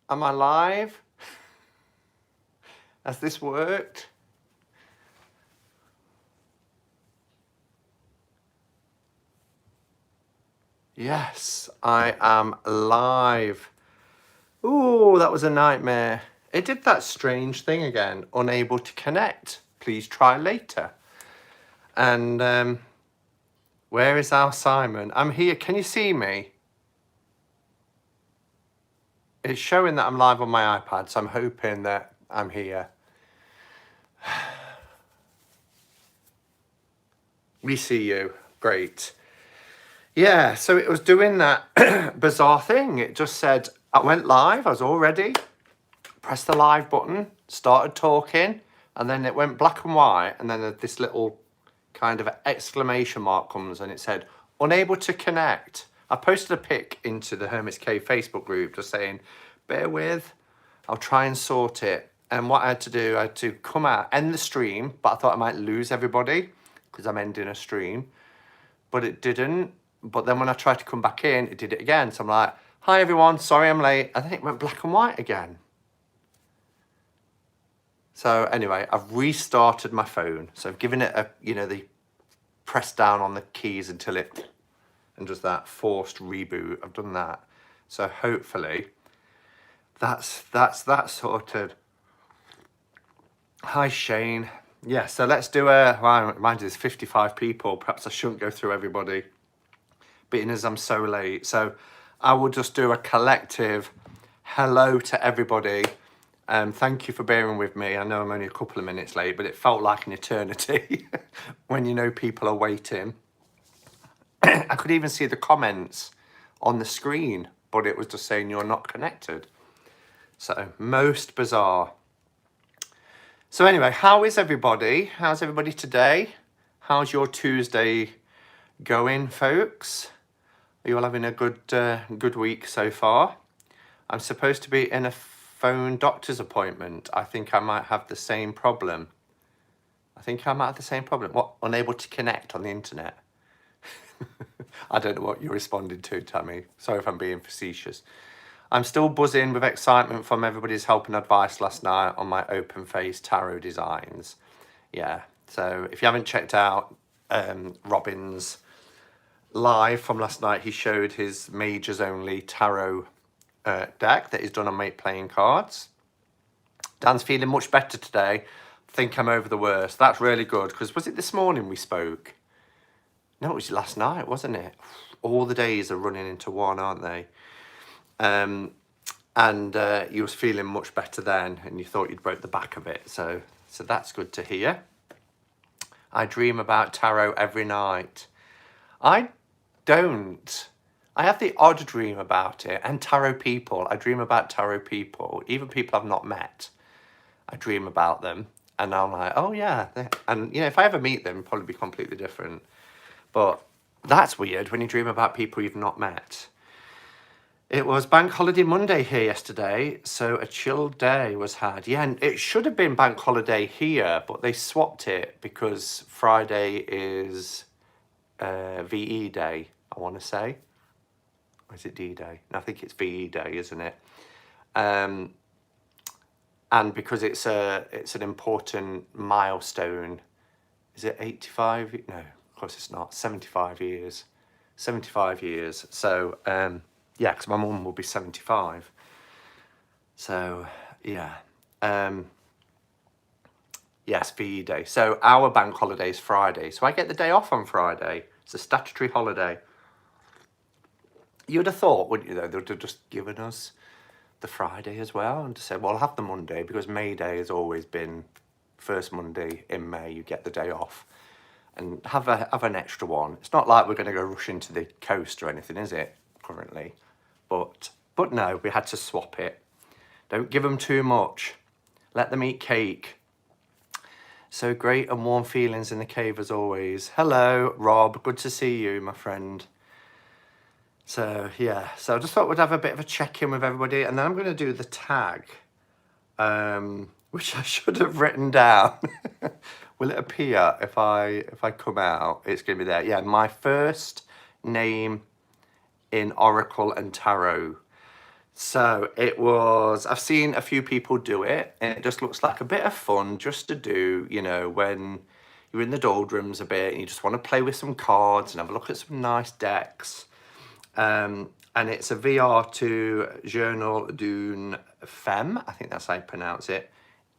Am I live? Has this worked? Yes, I am live. Ooh, that was a nightmare. It did that strange thing again. Unable to connect. Please try later. And where is our Simon? I'm here. Can you see me? It's showing that I'm live on my iPad, so I'm hoping that I'm here. We see you. Great. Yeah, so it was doing that bizarre thing. It just said, I went live, I was all ready, pressed the live button, started talking, and then it went black and white, and then this little kind of exclamation mark comes, and it said, unable to connect. I posted a pic into the Hermit's Cave Facebook group just saying, bear with, I'll try and sort it. And what I had to do, I had to come out, end the stream, but I thought I might lose everybody because I'm ending a stream, but it didn't. But then when I tried to come back in, it did it again. So I'm like, hi everyone, sorry I'm late. And then it went black and white again. So anyway, I've restarted my phone. So I've given it a, the press down on the keys until it, and just that forced reboot. I've done that. So hopefully that's that sorted. Hi Shane. Yeah, so let's do well, mind you, there's 55 people. Perhaps I shouldn't go through everybody, being as I'm so late. So I will just do a collective hello to everybody. Thank you for bearing with me. I know I'm only a couple of minutes late, but it felt like an eternity when people are waiting. I could even see the comments on the screen, but it was just saying you're not connected. So most bizarre. So anyway, how is everybody? How's everybody today? How's your Tuesday going, folks? Are you all having a good week so far? I'm supposed to be in a phone doctor's appointment. I think I might have the same problem. What? Unable to connect on the internet? I don't know what you responded to, Tammy. Sorry if I'm being facetious. I'm still buzzing with excitement from everybody's help and advice last night on my open face tarot designs. Yeah, so if you haven't checked out Robin's live from last night, he showed his majors only tarot deck that he's done on mate playing cards. Dan's feeling much better today. Think I'm over the worst. That's really good, because was it this morning we spoke? No, it was last night, wasn't it? All the days are running into one, aren't they? And you was feeling much better then, and you thought you'd broke the back of it. So that's good to hear. I dream about tarot every night. I don't. I have the odd dream about it, and tarot people. I dream about tarot people, even people I've not met. I dream about them, and I'm like, oh yeah. And if I ever meet them, it'll probably be completely different. But that's weird when you dream about people you've not met. It was Bank Holiday Monday here yesterday, so a chill day was had. Yeah, and it should have been Bank Holiday here, but they swapped it because Friday is VE Day, I want to say. Or is it D-Day? No, I think it's VE Day, isn't it? And because it's an important milestone. Is it 85? No, of course it's not. 75 years. 75 years. So, yeah, because my mum will be 75. So, yeah. Yes, VE Day. So our bank holiday is Friday. So I get the day off on Friday. It's a statutory holiday. You'd have thought, wouldn't you, though, they would have just given us the Friday as well and just said, well, I'll have the Monday, because May Day has always been first Monday in May, you get the day off. And have an extra one. It's not like we're going to go rush into the coast or anything, is it, currently? But no, we had to swap it. Don't give them too much. Let them eat cake. So great and warm feelings in the cave as always. Hello, Rob. Good to see you, my friend. So, yeah. So I just thought we'd have a bit of a check-in with everybody. And then I'm going to do the tag, which I should have written down. Will it appear if I come out? It's going to be there. Yeah, my first name in Oracle and Tarot. So it was, I've seen a few people do it, and it just looks like a bit of fun just to do, you know, when you're in the doldrums a bit and you just want to play with some cards and have a look at some nice decks. And it's a VR to Journal d'une Femme. I think that's how you pronounce it.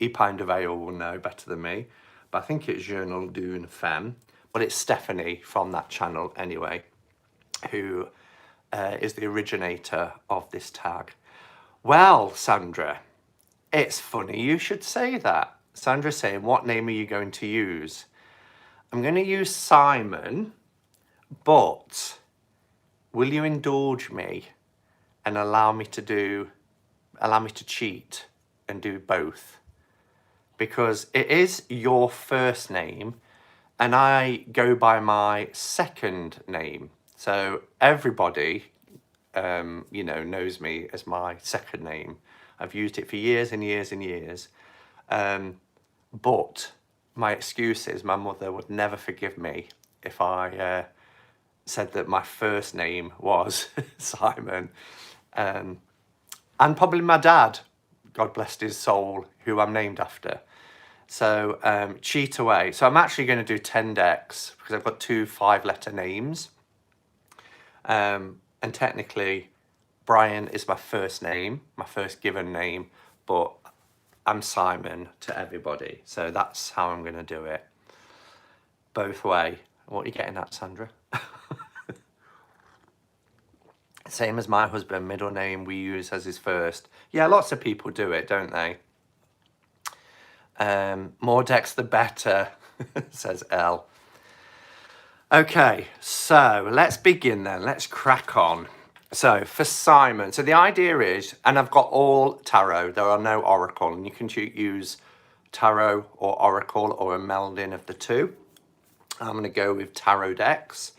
Epine de Vale will know better than me, but I think it's Journal d'une Femme. But it's Stephanie from that channel anyway, who is the originator of this tag. Well, Sandra, it's funny you should say that. Sandra's saying, what name are you going to use? I'm going to use Simon, but will you indulge me and allow me to cheat and do both? Because it is your first name and I go by my second name. So everybody, you know, knows me as my second name. I've used it for years and years and years. But my excuse is my mother would never forgive me if I said that my first name was Simon. And probably my dad, God bless his soul, who I'm named after. So cheat away. So I'm actually going to do 10 decks because I've got 2 5-letter names. And technically, Brian is my first name, my first given name, but I'm Simon to everybody. So that's how I'm going to do it. Both way. What are you getting at, Sandra? Same as my husband, middle name we use as his first. Yeah, lots of people do it, don't they? More decks the better, says Elle. Okay, so let's begin then. Let's crack on. So for Simon, so the idea is, and I've got all tarot, there are no oracle, and you can use tarot or oracle or a melding of the two. I'm going to go with tarot decks.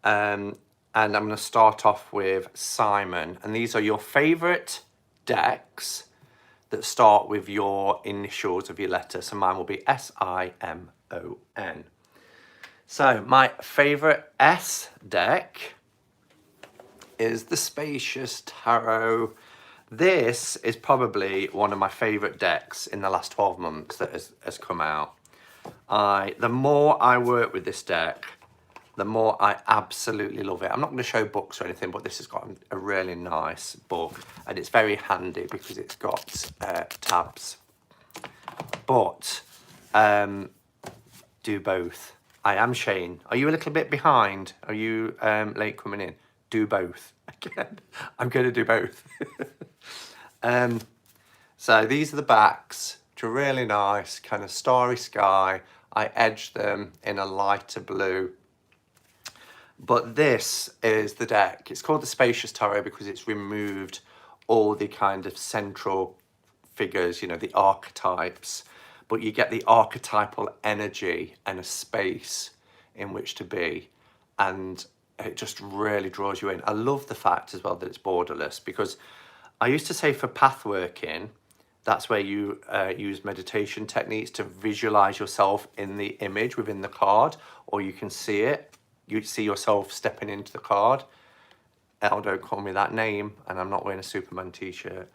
And I'm going to start off with Simon. And these are your favourite decks that start with your initials of your letter. So mine will be S-I-M-O-N. So my favourite S deck is the Spacious Tarot. This is probably one of my favourite decks in the last 12 months that has come out. The more I work with this deck, the more I absolutely love it. I'm not going to show books or anything, but this has got a really nice book and it's very handy because it's got tabs. But do both. I am Shane. Are you a little bit behind? Are you late coming in? Do both. Again, I'm going to do both. So these are the backs, which are really nice, kind of starry sky. I edged them in a lighter blue. But this is the deck. It's called the Spacious Tarot because it's removed all the kind of central figures, you know, the archetypes. But you get the archetypal energy and a space in which to be. And it just really draws you in. I love the fact as well that it's borderless because I used to say for path working, that's where you use meditation techniques to visualize yourself in the image within the card, or you can see it. You see yourself stepping into the card. Elle, don't call me that name, and I'm not wearing a Superman t-shirt.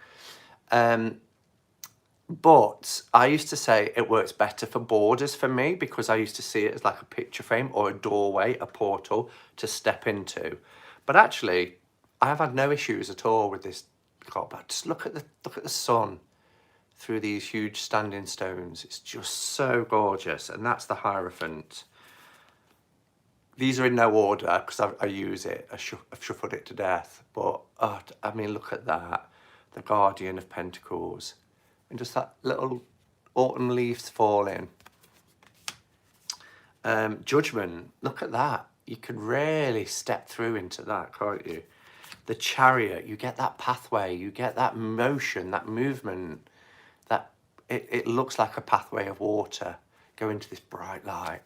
But I used to say it works better for borders for me because I used to see it as like a picture frame or a doorway, a portal to step into. But actually, I have had no issues at all with this card. But just look at the sun through these huge standing stones. It's just so gorgeous, and that's the Hierophant. These are in no order because I use it. I've shuffled it to death. But, oh, I mean, look at that. The Guardian of Pentacles. And just that little autumn leaves falling. Judgment. Look at that. You can really step through into that, can't you? The Chariot. You get that pathway. You get that motion, that movement. That it looks like a pathway of water going to this bright light.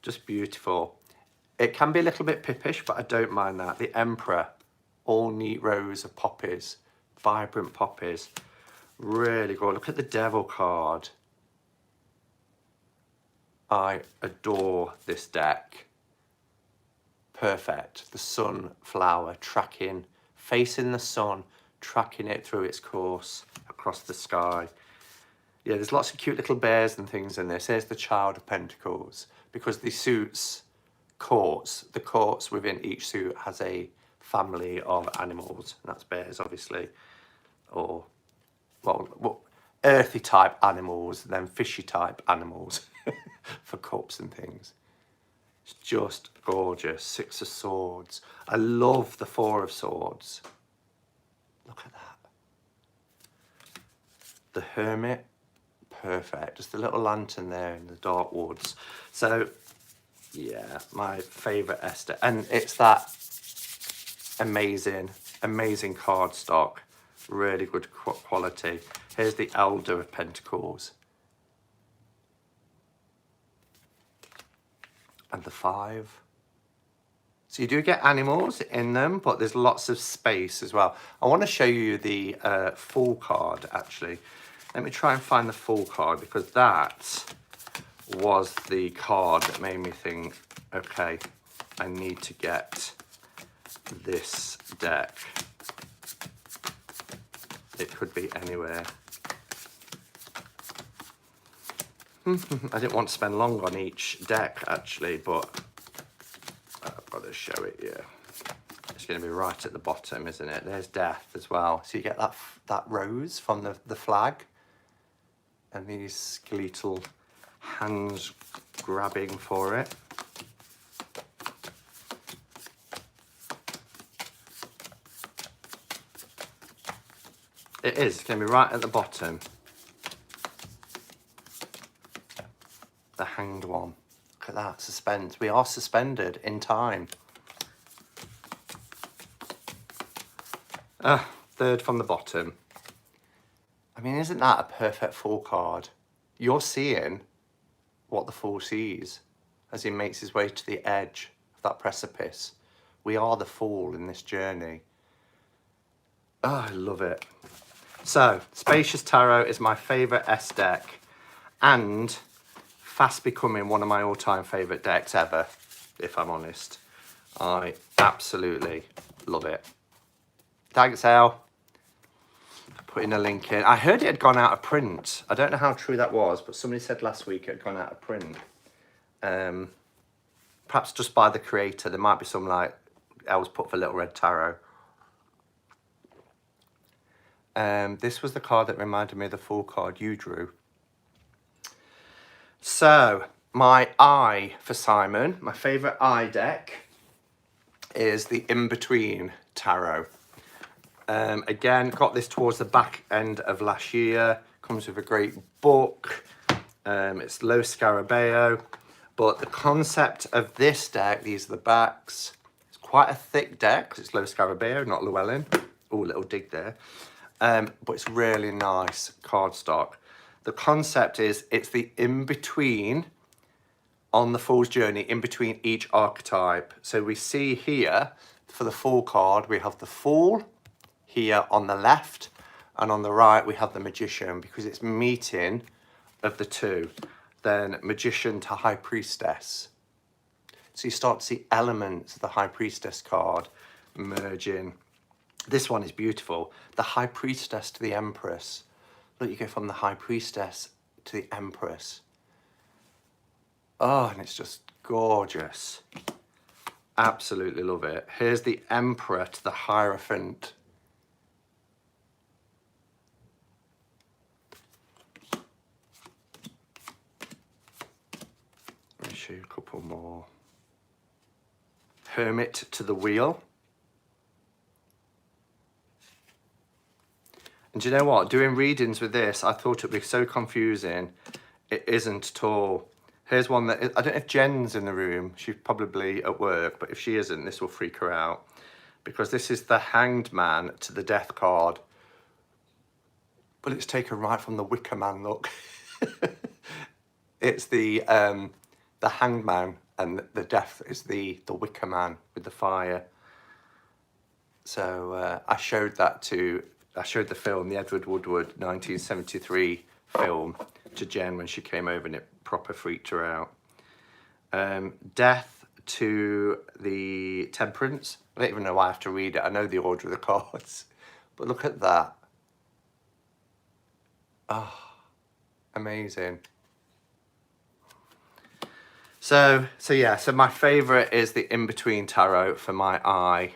Just beautiful. It can be a little bit pippish, but I don't mind that. The Emperor, all neat rows of poppies, vibrant poppies. Really good. Look at the Devil card. I adore this deck. Perfect. The sunflower tracking, facing the sun, tracking it through its course across the sky. Yeah, there's lots of cute little bears and things in this. Here's the Child of Pentacles, because the suits courts, the courts within each suit has a family of animals, and that's bears, obviously, or, well earthy type animals, then fishy type animals for cups and things. It's just gorgeous. 6 of Swords. I love the 4 of Swords. Look at that. The Hermit. Perfect. Just a little lantern there in the dark woods. So, yeah, my favourite Esther. And it's that amazing cardstock. Really good quality. Here's the Elder of Pentacles. And the 5. So you do get animals in them, but there's lots of space as well. I want to show you the full card, actually. Let me try and find the full card, because that was the card that made me think, okay, I need to get this deck. It could be anywhere. I didn't want to spend long on each deck, actually, but I've got to show it, yeah. It's going to be right at the bottom, isn't it? There's Death as well. So you get that rose from the flag, and these skeletal hands grabbing for it. It is. It's going to be right at the bottom. The Hanged one. Look at that, suspense. We are suspended in time. Third from the bottom. I mean, isn't that a perfect Fool card? You're seeing what the Fool sees as he makes his way to the edge of that precipice. We are the Fool in this journey. Oh, I love it. So, Spacious Tarot is my favourite S deck, and fast becoming one of my all-time favourite decks ever, if I'm honest. I absolutely love it. Thanks, Al. Putting a link in. I heard it had gone out of print. I don't know how true that was, but somebody said last week it had gone out of print. Perhaps just by the creator. There might be some, like, L's put for Little Red Tarot. This was the card that reminded me of the Fool card you drew. So, my I for Simon, my favourite I deck, is the In-Between Tarot. Again, got this towards the back end of last year. Comes with a great book. It's Lo Scarabeo. But the concept of this deck, these are the backs. It's quite a thick deck, because it's Lo Scarabeo, not Llewellyn. Oh, little dig there. But it's really nice cardstock. The concept is it's the in-between on the Fool's journey, in between each archetype. So we see here, for the Fool card, we have the Fool here on the left, and on the right we have the Magician, because it's meeting of the two. Then Magician to High Priestess. So you start to see elements of the High Priestess card merging. This one is beautiful. The High Priestess to the Empress. Look, you go from the High Priestess to the Empress. Oh, and it's just gorgeous. Absolutely love it. Here's the Emperor to the Hierophant. Let me show you a couple more. Hermit to the Wheel. And do you know what? Doing readings with this, I thought it'd be so confusing. It isn't at all. Here's one that, I don't know if Jen's in the room. She's probably at work, but if she isn't, this will freak her out. Because this is the Hanged Man to the Death card. But it's taken right from the Wicker Man, look. It's the Hanged Man, and the Death is the Wicker Man with the fire. So I showed the film, the Edward Woodward 1973 film, to Jen when she came over, and it proper freaked her out. Death to the Temperance. I don't even know why I have to read it. I know the order of the cards, But look at that. Oh, amazing. So yeah, so my favourite is the In-Between Tarot for my eye.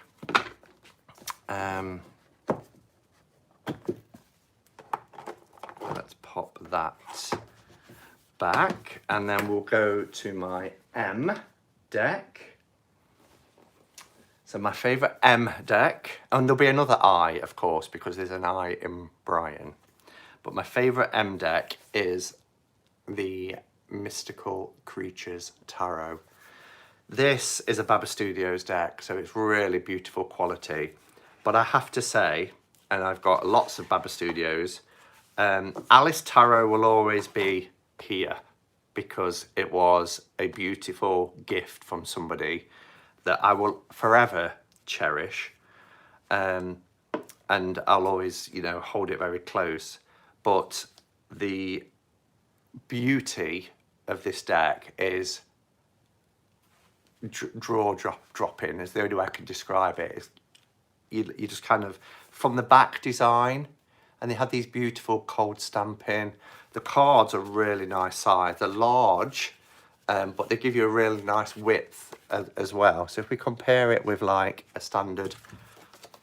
Let's pop that back, and then we'll go to my M deck. So my favourite M deck, and there'll be another I, of course, because there's an I in Brian. But my favourite M deck is the Mystical Creatures Tarot. This is a Baba Studios deck, so it's really beautiful quality. But I have to say, and I've got lots of Baba Studios, Alice Tarot will always be here because it was a beautiful gift from somebody that I will forever cherish, and I'll always, you know, hold it very close. But the beauty of this deck is dropping is the only way I can describe it. It's, you just kind of, from the back design, and they had these beautiful cold stamping. The cards are really nice size. They're large, but they give you a really nice width as well. So if we compare it with like a standard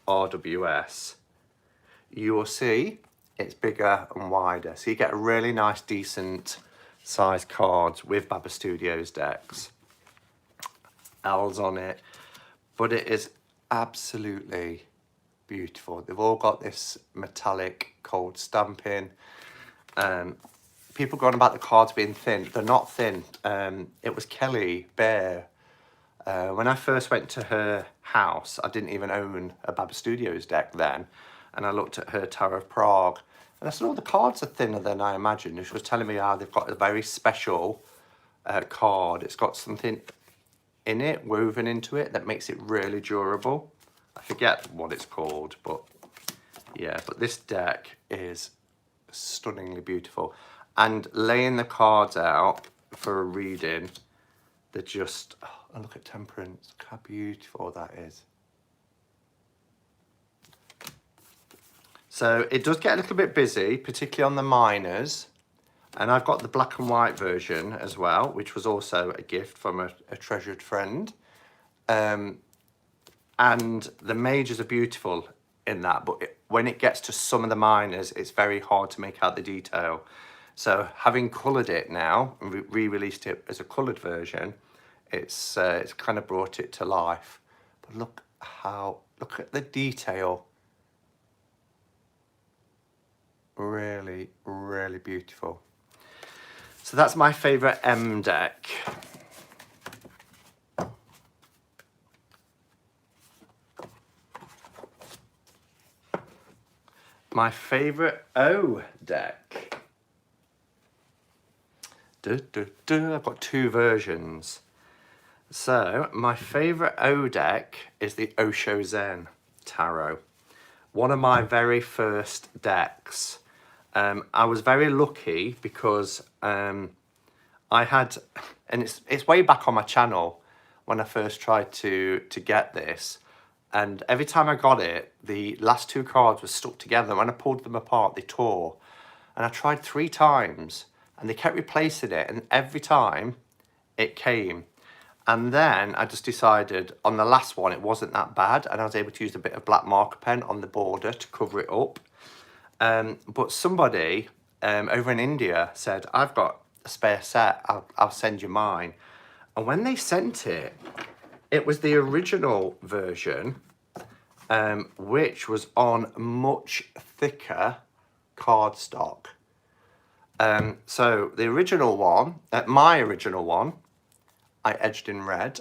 RWS, you will see it's bigger and wider. So you get a really nice, decent size cards with Baba Studios decks. L's on it, but it is absolutely beautiful. They've all got this metallic cold stamping. People going about the cards being thin. They're not thin. It was Kelly Bear. When I first went to her house, I didn't even own a Baba Studios deck then, and I looked at her Tarot of Prague, and I said, oh, the cards are thinner than I imagined. And she was telling me how they've got a very special card. It's got something in it, woven into it, that makes it really durable. I forget what it's called, but yeah, but this deck is stunningly beautiful. And laying the cards out for a reading, they're just, oh, look at Temperance, look how beautiful that is. So it does get a little bit busy, particularly on the minors. And I've got the black and white version as well, which was also a gift from a treasured friend. And the majors are beautiful in that, but when it gets to some of the minors, it's very hard to make out the detail. So having coloured it now, and re-released it as a coloured version, it's kind of brought it to life. But look at the detail. Really, really beautiful. So that's my favourite M deck. My favourite O deck. I've got two versions. So my favourite O deck is the Osho Zen Tarot. One of my very first decks. I was very lucky because I had, and it's way back on my channel when I first tried to get this, and every time I got it, the last two cards were stuck together. When I pulled them apart, they tore, and I tried 3 times, and they kept replacing it, and every time it came. And then I just decided on the last one it wasn't that bad, and I was able to use a bit of black marker pen on the border to cover it up. But somebody over in India said, I've got a spare set, I'll send you mine. And when they sent it, it was the original version, which was on much thicker cardstock. So the original one, my original one, I edged in red.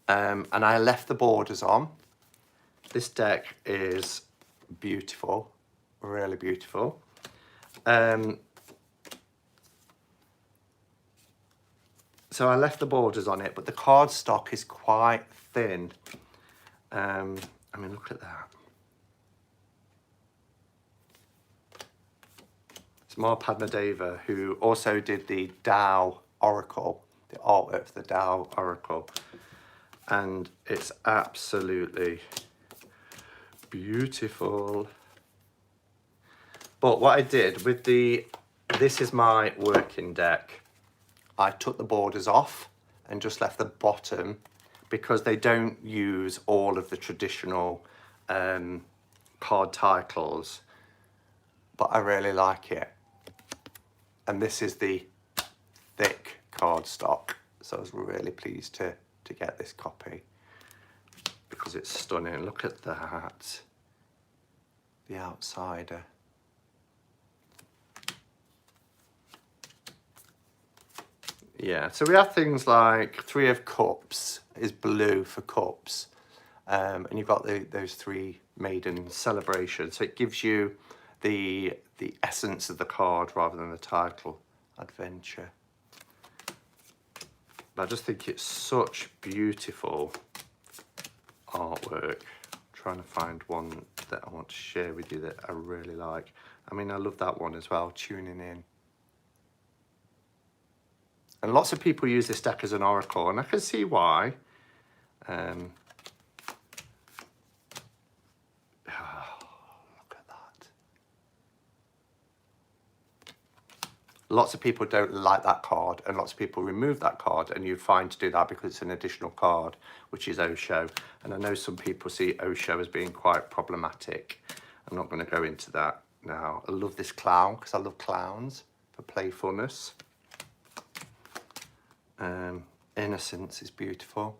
And I left the borders on. This deck is beautiful, really beautiful. So I left the borders on it, but the cardstock is quite thin. I mean, look at that. It's Mar Padmadeva, who also did the Tao Oracle, the artwork for the Tao Oracle. And it's absolutely beautiful. But what I did with this is my working deck. I took the borders off and just left the bottom because they don't use all of the traditional card titles, but I really like it. And this is the thick cardstock, so I was really pleased to get this copy because it's stunning. Look at that, the outsider. Yeah, so we have things like 3 of Cups is blue for cups, and you've got those 3 maiden celebrations. So it gives you the essence of the card rather than the title, adventure. But I just think it's such beautiful artwork. I'm trying to find one that I want to share with you that I really like. I mean, I love that one as well, tuning in. And lots of people use this deck as an oracle, and I can see why. Look at that. Lots of people don't like that card, and lots of people remove that card, and you're fine to do that because it's an additional card, which is Osho. And I know some people see Osho as being quite problematic. I'm not going to go into that now. I love this clown because I love clowns for playfulness. Innocence is beautiful.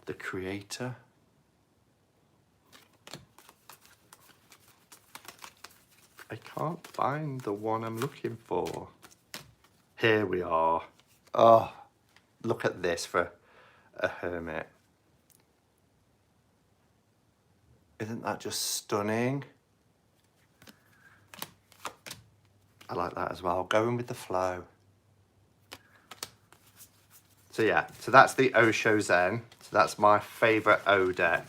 The creator. I can't find the one I'm looking for. Here we are. Oh, look at this for a hermit. Isn't that just stunning? I like that as well, going with the flow. So yeah, so that's the Osho Zen. So that's my favourite O deck.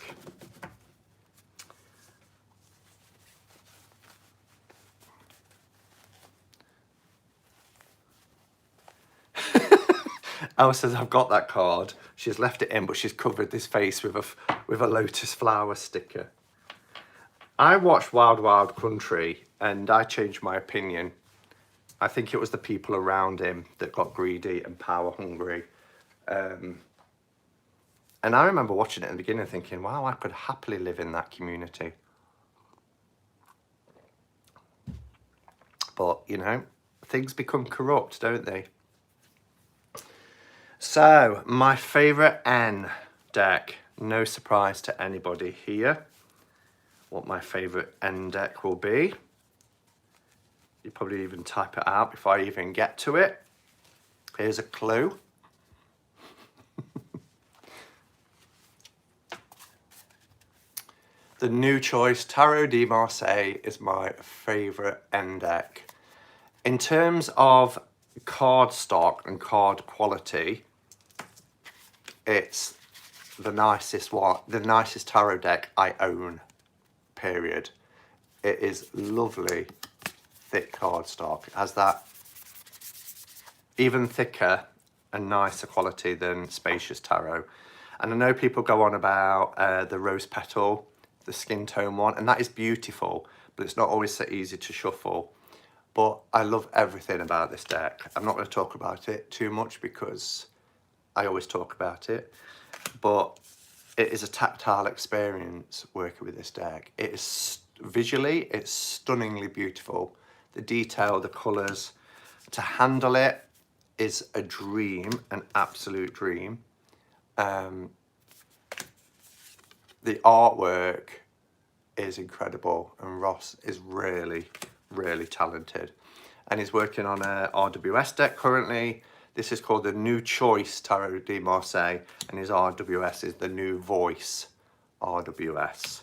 Elle says, I've got that card. She's left it in, but she's covered this face with a lotus flower sticker. I watched Wild Wild Country and I changed my opinion. I think it was the people around him that got greedy and power hungry. And I remember watching it in the beginning thinking, wow, I could happily live in that community. But, you know, things become corrupt, don't they? So, my favourite N deck. No surprise to anybody here what my favourite N deck will be. You probably even type it out before I even get to it. Here's a clue. The New Choice Tarot de Marseille is my favourite N deck. In terms of card stock and card quality, it's the nicest one, the nicest tarot deck I own, period. It is lovely, thick cardstock. It has that even thicker and nicer quality than Spacious Tarot. And I know people go on about the rose petal, the skin tone one, and that is beautiful, but it's not always so easy to shuffle. But I love everything about this deck. I'm not going to talk about it too much because I always talk about it, but it is a tactile experience working with this deck. It is visually, it's stunningly beautiful. The detail, the colours, to handle it is a dream, an absolute dream. The artwork is incredible, and Ross is really, really talented. And he's working on a RWS deck currently. This is called the New Choice Tarot de Marseille, and his RWS is the New Voice RWS.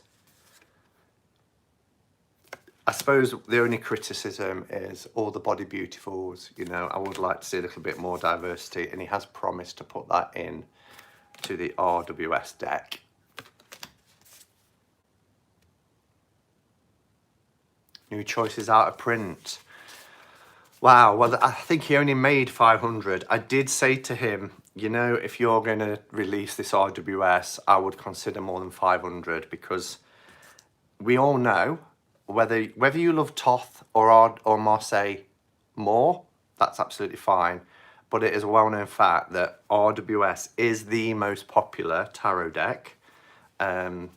I suppose the only criticism is all the body beautifuls. You know, I would like to see a little bit more diversity, and he has promised to put that in to the RWS deck. New Choice is out of print. Wow, well, I think he only made 500. I did say to him, you know, if you're going to release this RWS, I would consider more than 500, because we all know whether you love Toth or Marseille more, that's absolutely fine. But it is a well-known fact that RWS is the most popular tarot deck. Around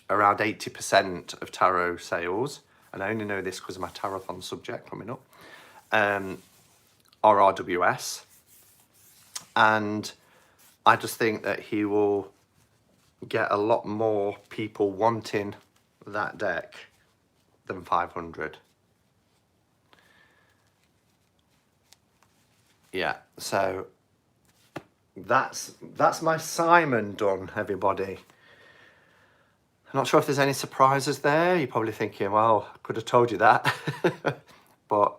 80% of tarot sales, and I only know this because of my Tarothon subject coming up, are RWS. And I just think that he will get a lot more people wanting that deck than 500. Yeah, so that's my Simon done, everybody. I'm not sure if there's any surprises there. You're probably thinking, well, I could have told you that. But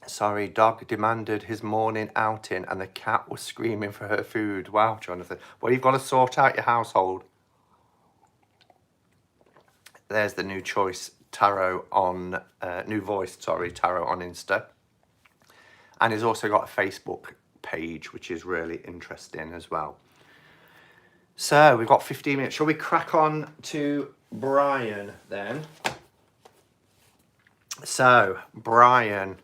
sorry, dog demanded his morning outing and the cat was screaming for her food. Wow, Jonathan. Well, you've got to sort out your household. There's the new choice tarot on, new voice, sorry, tarot on Insta. And he's also got a Facebook page, which is really interesting as well. So we've got 15 minutes. Shall we crack on to Brian then? So, Brian,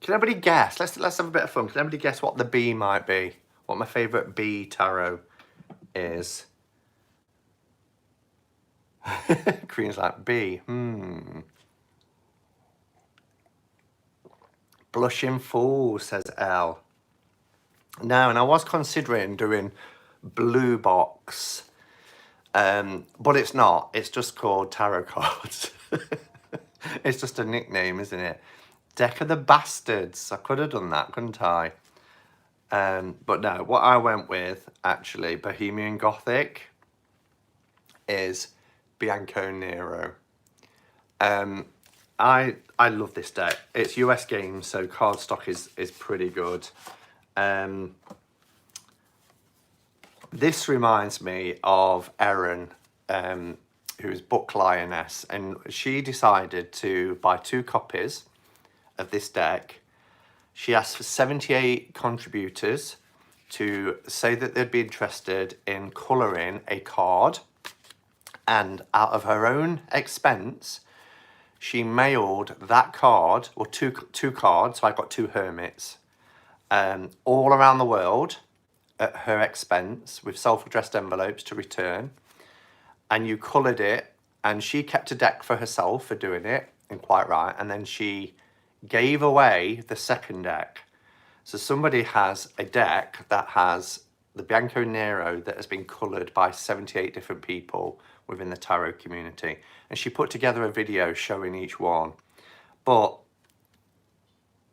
can anybody guess? Let's have a bit of fun. Can anybody guess what the B might be? What my favourite B tarot is? Queen's like, B, Blushing Fool, says L. No, and I was considering doing Blue Box, but it's not. It's just called Tarot Cards. It's just a nickname, isn't it? Deck of the Bastards. I could have done that, couldn't I? But no, what I went with, actually, Bohemian Gothic, is Bianco Nero. I love this deck. It's US games, so cardstock is pretty good. This reminds me of Erin, who's Book Lioness, and she decided to buy 2 copies of this deck. She asked for 78 contributors to say that they'd be interested in colouring a card, and out of her own expense, she mailed that card, or two cards, so I got 2 hermits, all around the world at her expense with self-addressed envelopes to return. And you coloured it, and she kept a deck for herself for doing it, and quite right, and then she gave away the second deck. So somebody has a deck that has the Bianco Nero that has been coloured by 78 different people within the tarot community. And she put together a video showing each one. But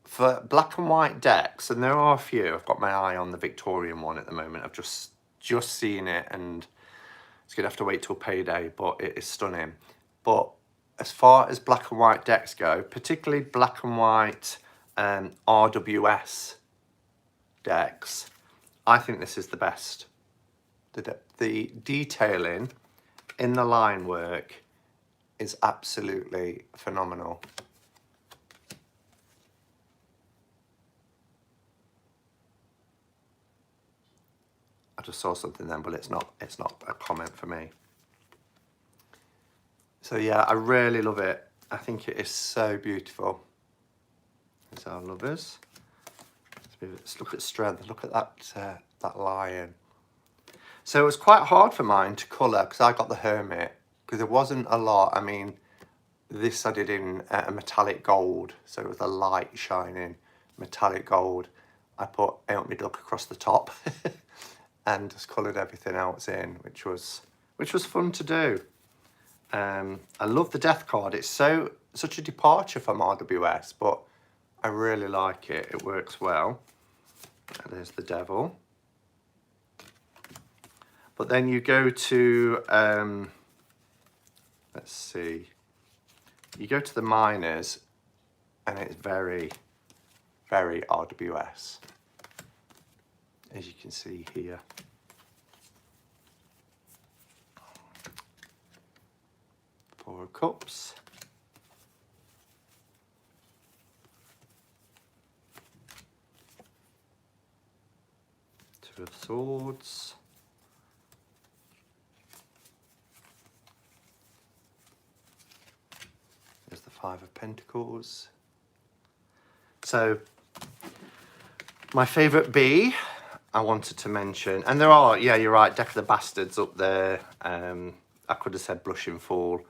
for black and white decks, and there are a few, I've got my eye on the Victorian one at the moment. I've just seen it, and it's going to have to wait till payday, but it is stunning. But as far as black and white decks go, particularly black and white RWS decks, I think this is the best. The detailing in the line work is absolutely phenomenal. I just saw something then, but it's not a comment for me. So yeah, I really love it. I think it is so beautiful. There's our lovers. Let's look at strength. Look at that lion. So it was quite hard for mine to colour because I got the hermit, because there wasn't a lot. I mean, this I did in a metallic gold, so it was a light shining metallic gold. I put Out Me Duck across the top and just coloured everything else in, which was fun to do. I love the death card. It's such a departure from RWS, but I really like it. It works well. And there's the devil. But then you go to, let's see, you go to the minors, and it's very, very RWS, as you can see here. Four of Cups. Two of Swords. There's the Five of Pentacles. So, my favourite B, I wanted to mention, and there are, yeah, you're right, Deck of the Bastards up there. I could have said Blushing Fool,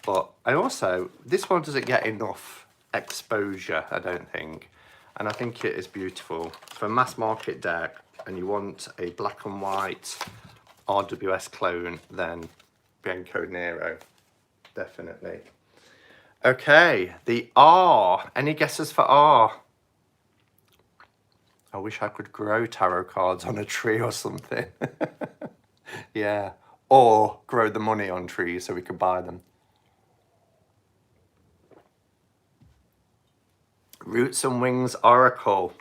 but I also, this one doesn't get enough exposure, I don't think. And I think it is beautiful. For a mass market deck, and you want a black and white RWS clone, then Bianco Nero, definitely. Okay, the R. Any guesses for R? I wish I could grow tarot cards on a tree or something. Yeah, or grow the money on trees so we could buy them. Roots and Wings Oracle,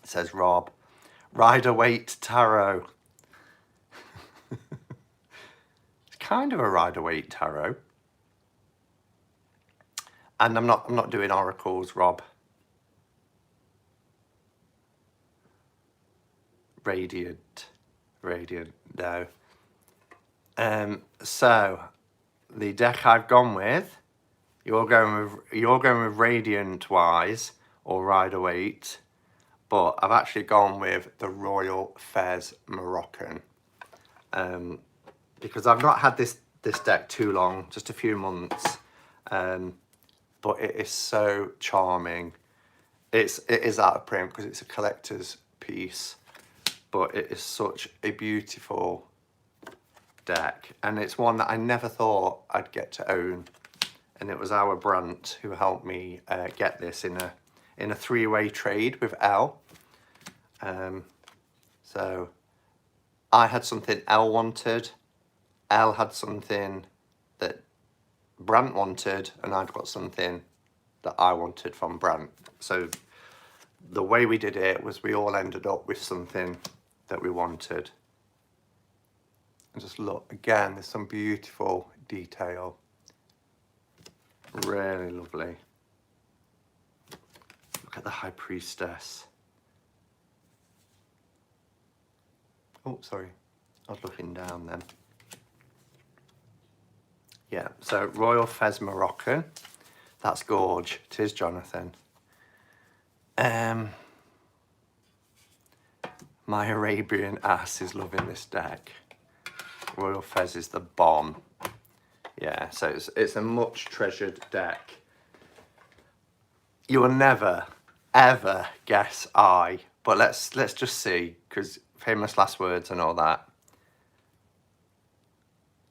says Rob. Rider-Waite Tarot. It's kind of a Rider-Waite Tarot. And I'm not doing oracles, Rob. Radiant, no. So the deck I've gone with, you're going with Radiant Wise or Rider-Waite, but I've actually gone with the Royal Fez Moroccan, because I've not had this deck too long, just a few months, but it is so charming. It is out of print because it's a collector's piece, but it is such a beautiful deck, and it's one that I never thought I'd get to own. And it was our Brant who helped me get this in a three-way trade with Elle. So I had something Elle wanted, Elle had something that Brant wanted, and I'd got something that I wanted from Brant. So the way we did it was we all ended up with something that we wanted. And just look, again, there's some beautiful detail. Really lovely. Look at the High Priestess. Oh, sorry. I was looking down then. Yeah, so Royal Fez Moroccan. That's gorge. It is, Jonathan. My Arabian ass is loving this deck. Royal Fez is the bomb. Yeah, so it's a much treasured deck. You will never, ever guess I, but let's just see, because famous last words and all that.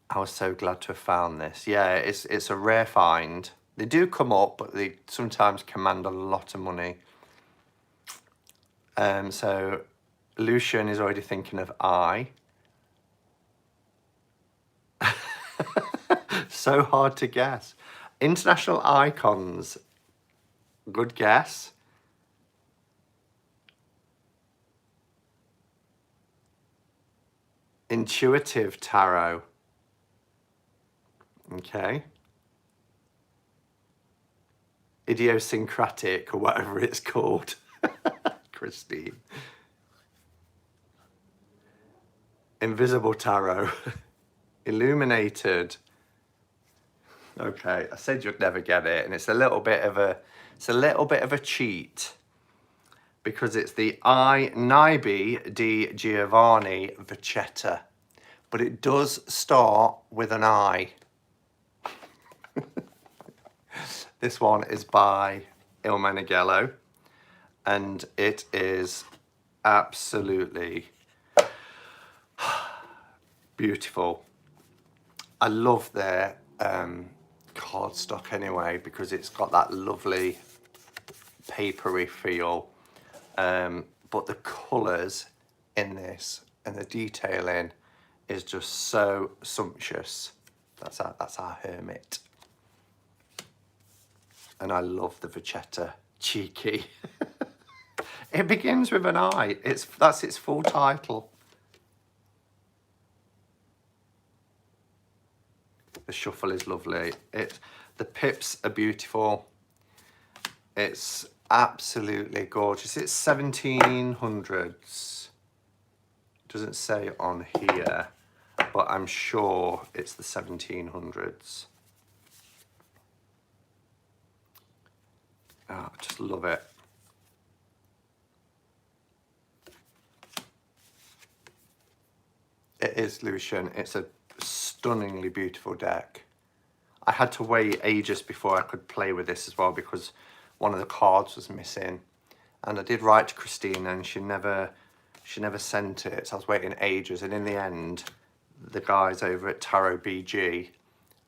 I was so glad to have found this. Yeah, it's a rare find. They do come up, but they sometimes command a lot of money. So Lucian is already thinking of I. So hard to guess. International icons. Good guess. Intuitive tarot. Okay. Idiosyncratic, or whatever it's called. Christine. Invisible tarot. Illuminated. Okay, I said you'd never get it, and it's a little bit of a cheat, because it's the I Naibi di Giovanni Vachetta, but it does start with an I. This one is by Il Meneghello, and it is absolutely beautiful. I love their cardstock anyway, because it's got that lovely papery feel, but the colours in this and the detailing is just so sumptuous. That's our Hermit, and I love the Vachetta. Cheeky. It begins with an I. That's its full title. The shuffle is lovely. The pips are beautiful. It's absolutely gorgeous. It's 1700s. Doesn't say on here, but I'm sure it's the 1700s. Oh, I just love it. It is, Lucian. It's a stunningly beautiful deck. I had to wait ages before I could play with this as well because one of the cards was missing. And I did write to Christina and she never sent it. So I was waiting ages. And in the end, the guys over at Tarot BG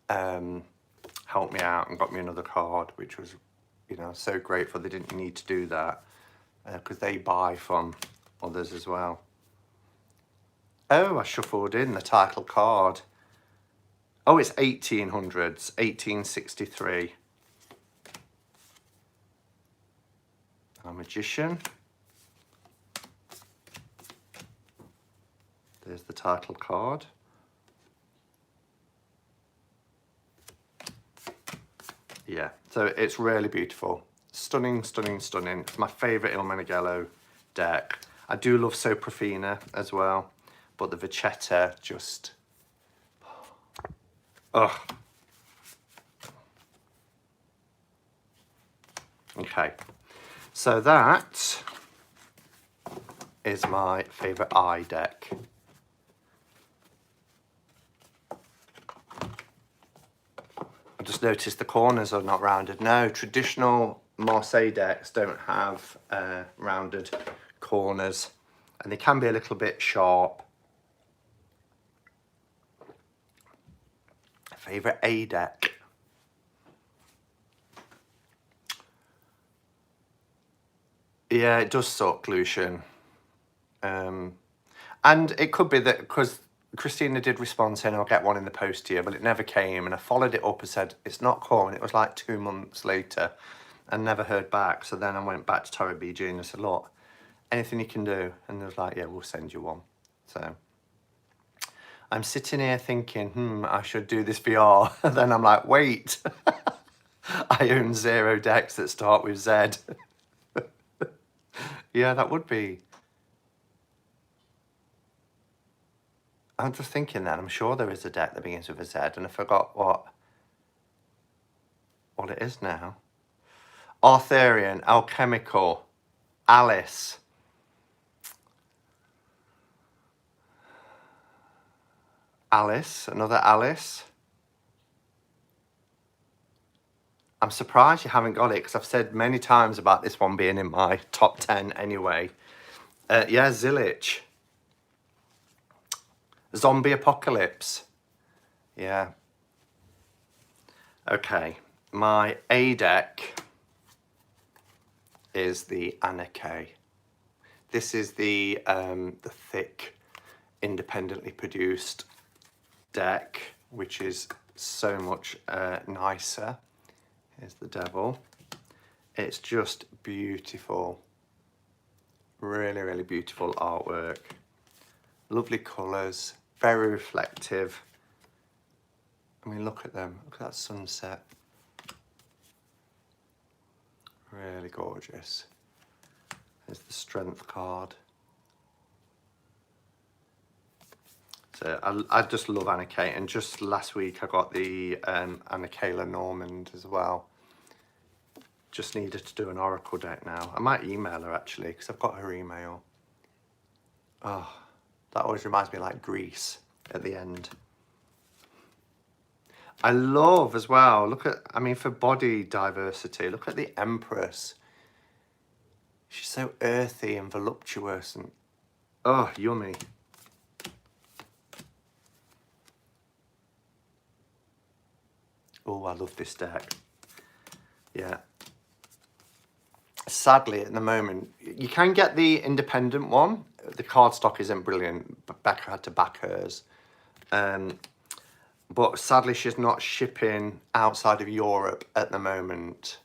helped me out and got me another card, which was, you know, so grateful. They didn't need to do that because they buy from others as well. Oh, I shuffled in the title card. Oh, it's 1800s, 1863. A magician. There's the title card. Yeah, so it's really beautiful. Stunning, stunning, stunning. It's my favourite Il Meneghello deck. I do love So Profina as well, but the Vachetta just... Ugh. Okay, so that is my favourite eye deck. I just noticed the corners are not rounded. No, traditional Marseille decks don't have rounded corners, and they can be a little bit sharp. Favourite A deck? Yeah, it does suck, Lucian. And it could be that because Christina did respond saying I'll get one in the post to you, but it never came, and I followed it up and said it's not coming. It was like 2 months later and never heard back. So then I went back to Tarot BG and I said, look, anything you can do? And they was like, yeah, we'll send you one. So I'm sitting here thinking, I should do this VR. And then I'm like, wait, I own 0 decks that start with Z. Yeah, that would be. I'm just thinking that I'm sure there is a deck that begins with a Z, and I forgot what it is now. Arthurian, Alchemical, Alice. Alice, another Alice. I'm surprised you haven't got it because I've said many times about this one being in my top 10 anyway. Yeah, Zillich. Zombie Apocalypse. Yeah. Okay, my A deck is the Anarchy. This is the thick, independently produced deck, which is so much nicer. Here's the devil. It's just beautiful. Really, really beautiful artwork. Lovely colours, very reflective. I mean, look at them. Look at that sunset. Really gorgeous. There's the strength card. So I just love Anna Kate, and just last week I got the Anna Kayla Normand as well. Just needed to do an Oracle deck now. I might email her actually, because I've got her email. Oh, that always reminds me of like Greece at the end. I love as well, look at, I mean, for body diversity, look at the Empress. She's so earthy and voluptuous and, oh, yummy. Oh, I love this deck. Yeah. Sadly, at the moment, you can get the independent one. The cardstock isn't brilliant, but Becca had to back hers. But sadly, she's not shipping outside of Europe at the moment.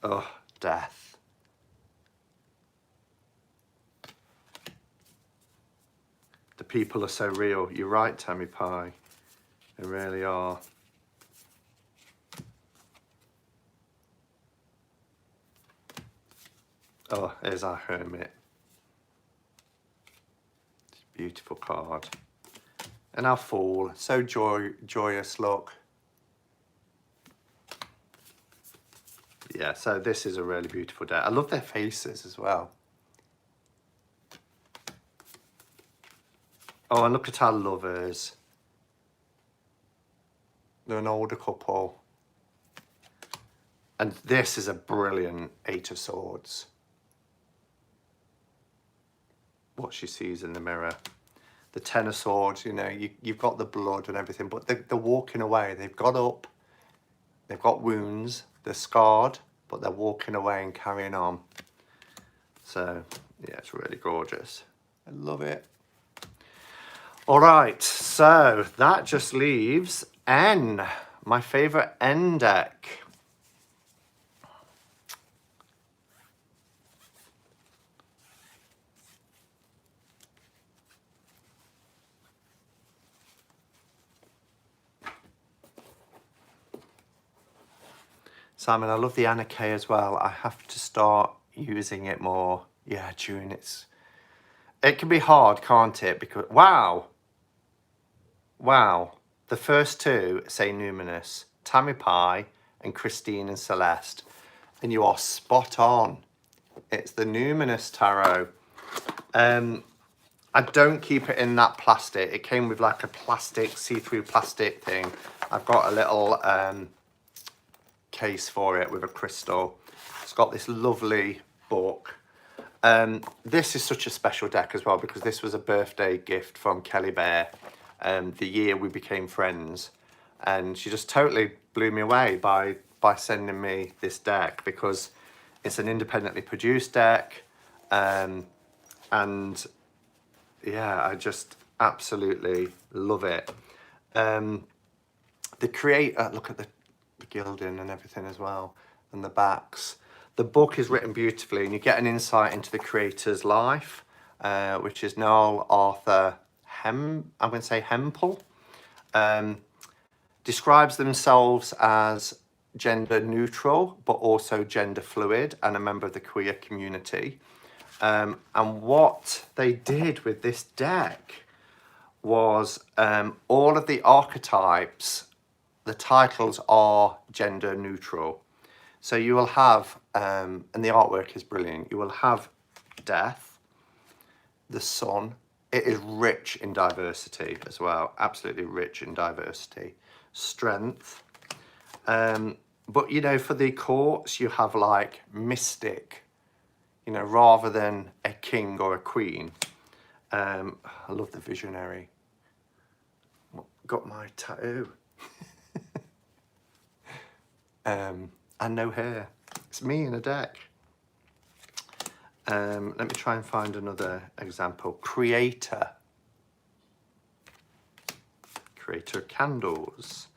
Oh, death. The people are so real. You're right, Tammy Pie. They really are. Oh, here's our hermit. Beautiful card. And our Fool, so joyous, look. Yeah, so this is a really beautiful deck. I love their faces as well. Oh, and look at our Lovers. They're an older couple. And this is a brilliant Eight of Swords. What she sees in the mirror. The Ten of Swords, you know, you've got the blood and everything, but they're walking away. They've got up, they've got wounds, they're scarred, but they're walking away and carrying on. So, yeah, it's really gorgeous. I love it. All right, so that just leaves N, my favourite N deck. Simon, I love the Anna K as well. I have to start using it more. Yeah, June, it can be hard, can't it? Because, wow. The first two say Numinous, Tammy Pie and Christine and Celeste. And you are spot on. It's the Numinous Tarot. I don't keep it in that plastic. It came with like a plastic, see-through plastic thing. I've got a little case for it with a crystal. It's got this lovely book. This is such a special deck as well because this was a birthday gift from Kelly Bear the year we became friends, and she just totally blew me away by sending me this deck because it's an independently produced deck, and yeah, I just absolutely love it. The creator, look at the gilding and everything as well, and the backs. The book is written beautifully, and you get an insight into the creator's life, which is Noel Arthur I'm going to say Hempel. Describes themselves as gender neutral, but also gender fluid, and a member of the queer community. And what they did with this deck was all of the archetypes, the titles are gender neutral. So you will have, and the artwork is brilliant, you will have Death, the Sun. It is rich in diversity as well, absolutely rich in diversity. Strength. But, you know, for the courts, you have like Mystic, you know, rather than a king or a queen. I love the Visionary. Got my tattoo. And no hair. It's me in a deck. Let me try and find another example. Creator candles.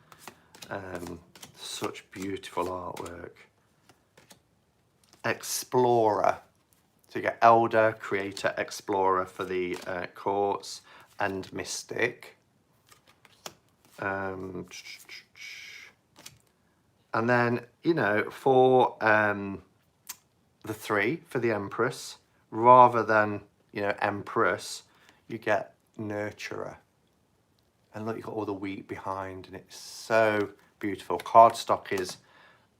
Such beautiful artwork. Explorer. So you get Elder, Creator, Explorer for the courts, and Mystic. And then, you know, for the 3 for the Empress, rather than, you know, Empress, you get Nurturer. And look, you've got all the wheat behind, and it's so beautiful. Cardstock is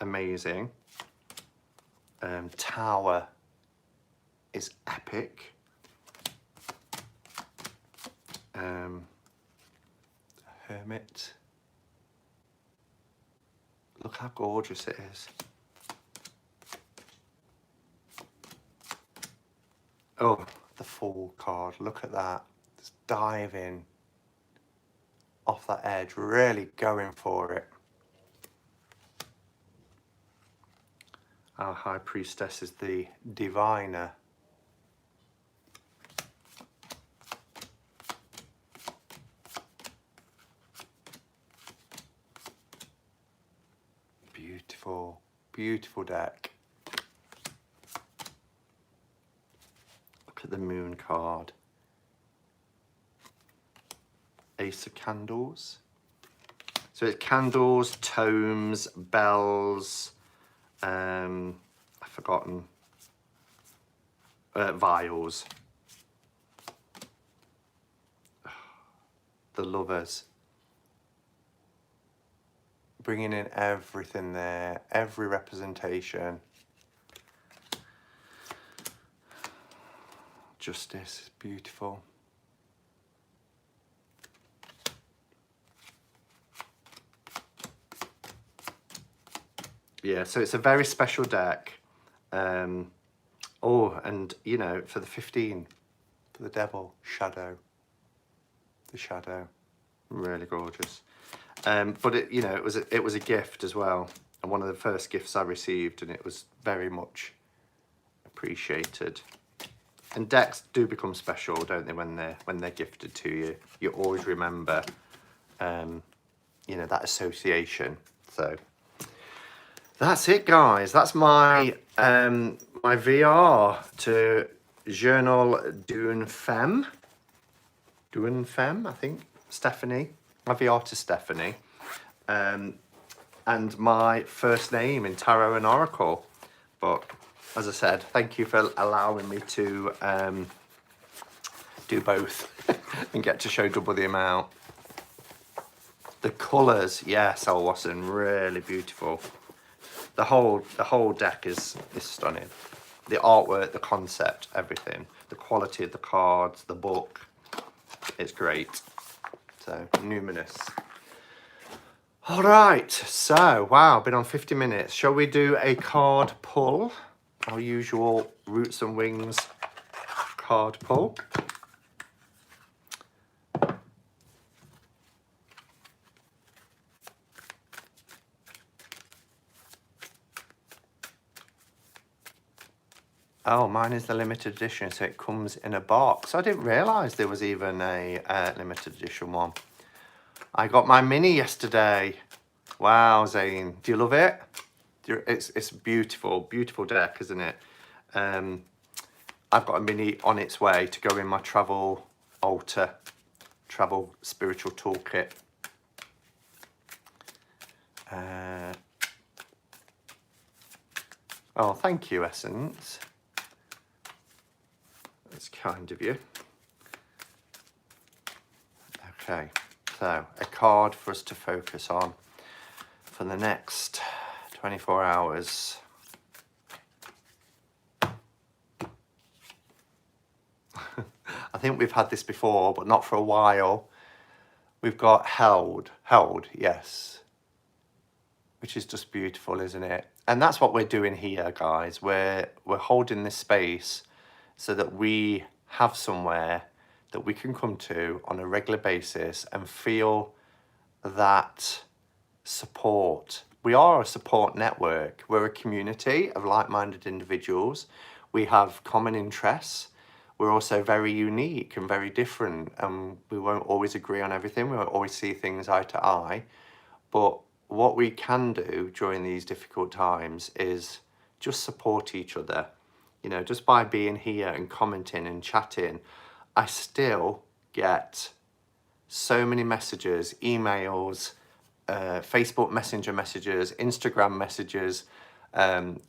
amazing. Tower is epic. Hermit. Look how gorgeous it is. Oh, the Fool card. Look at that. Just diving off that edge, really going for it. Our High Priestess is the Diviner. Beautiful, beautiful deck. Look at the Moon card. Ace of Candles. So it's candles, tomes, bells, I've forgotten, vials. the lovers. Bringing in everything there, every representation. Justice, beautiful. Yeah, so it's a very special deck. Oh, and you know, for the 15, for the devil, shadow. The shadow, really gorgeous. But it, you know, it was a gift as well, and one of the first gifts I received, and it was very much appreciated. And decks do become special, don't they, when they're gifted to you? You always remember, you know, that association. So that's it, guys. That's my my VR to Journal d'une Femme. D'une Femme, I think. Stephanie. My VR to Stephanie. And my first name in Tarot and Oracle. But as I said, thank you for allowing me to do both and get to show double the amount. The colours, yes, Alwasson, really beautiful. The whole deck is stunning. The artwork, the concept, everything. The quality of the cards, the book, it's great. So, numinous. All right, so, wow, been on 50 minutes. Shall we do a card pull? Our usual Roots and Wings card pull. Oh, mine is the limited edition, so it comes in a box. I didn't realise there was even a limited edition one. I got my mini yesterday. Wow, Zane, do you love it? It's beautiful, beautiful deck, isn't it? I've got a mini on its way to go in my travel altar, travel spiritual toolkit. Oh, thank you, Essence. That's kind of you. Okay, so a card for us to focus on for the next 24 hours. I think we've had this before, but not for a while. We've got held, yes. Which is just beautiful, isn't it? And that's what we're doing here, guys. We're holding this space so that we have somewhere that we can come to on a regular basis and feel that support. We are a support network. We're a community of like-minded individuals. We have common interests. We're also very unique and very different, and we won't always agree on everything. We won't always see things eye to eye. But what we can do during these difficult times is just support each other. You know, just by being here and commenting and chatting, I still get so many messages, emails, Facebook Messenger messages, Instagram messages,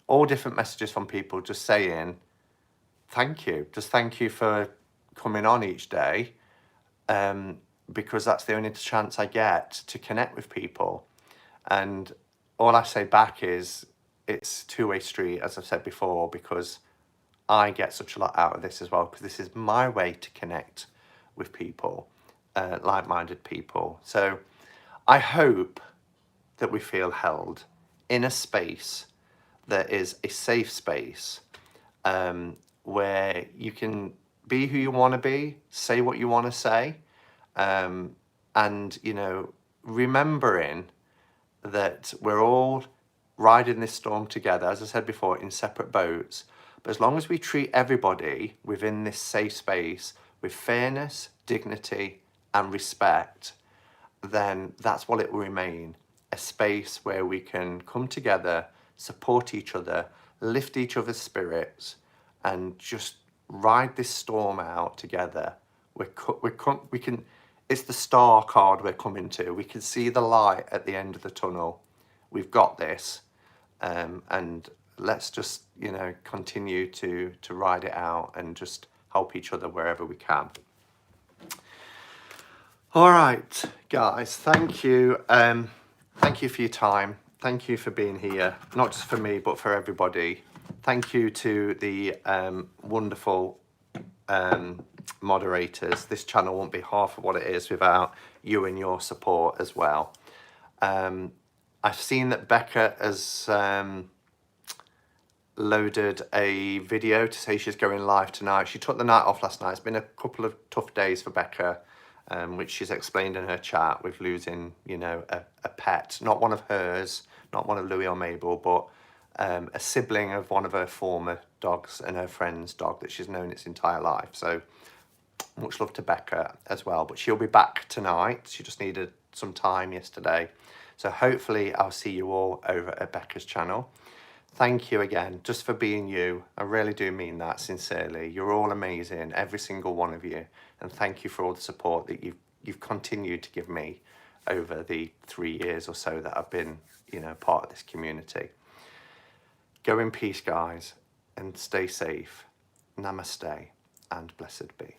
all different messages from people just saying, thank you. Just thank you for coming on each day, because that's the only chance I get to connect with people. And all I say back is it's two-way street, as I've said before, because I get such a lot out of this as well, because this is my way to connect with people, like-minded people. So I hope that we feel held in a space that is a safe space, where you can be who you want to be, say what you want to say, and, you know, remembering that we're all riding this storm together, as I said before, in separate boats. But as long as we treat everybody within this safe space with fairness, dignity, and respect, then that's what it will remain. A space where we can come together, support each other, lift each other's spirits, and just ride this storm out together. We can. It's the star card we're coming to. We can see the light at the end of the tunnel. We've got this, and let's just, you know, continue to ride it out and just help each other wherever we can. All right, guys, thank you. Thank you for your time. Thank you for being here, not just for me, but for everybody. Thank you to the wonderful moderators. This channel won't be half of what it is without you and your support as well. I've seen that Becca has loaded a video to say she's going live tonight. She took the night off last night. It's been a couple of tough days for Becca, which she's explained in her chat with losing, you know, a pet, not one of hers, not one of Louis or Mabel, but a sibling of one of her former dogs and her friend's dog that she's known its entire life. So much love to Becca as well, but she'll be back tonight. She just needed some time yesterday. So hopefully I'll see you all over at Becca's channel. Thank you again, just for being you. I really do mean that sincerely. You're all amazing, every single one of you. And thank you for all the support that you've continued to give me over the 3 years or so that I've been, you know, part of this community. Go in peace, guys, and stay safe. Namaste, and blessed be.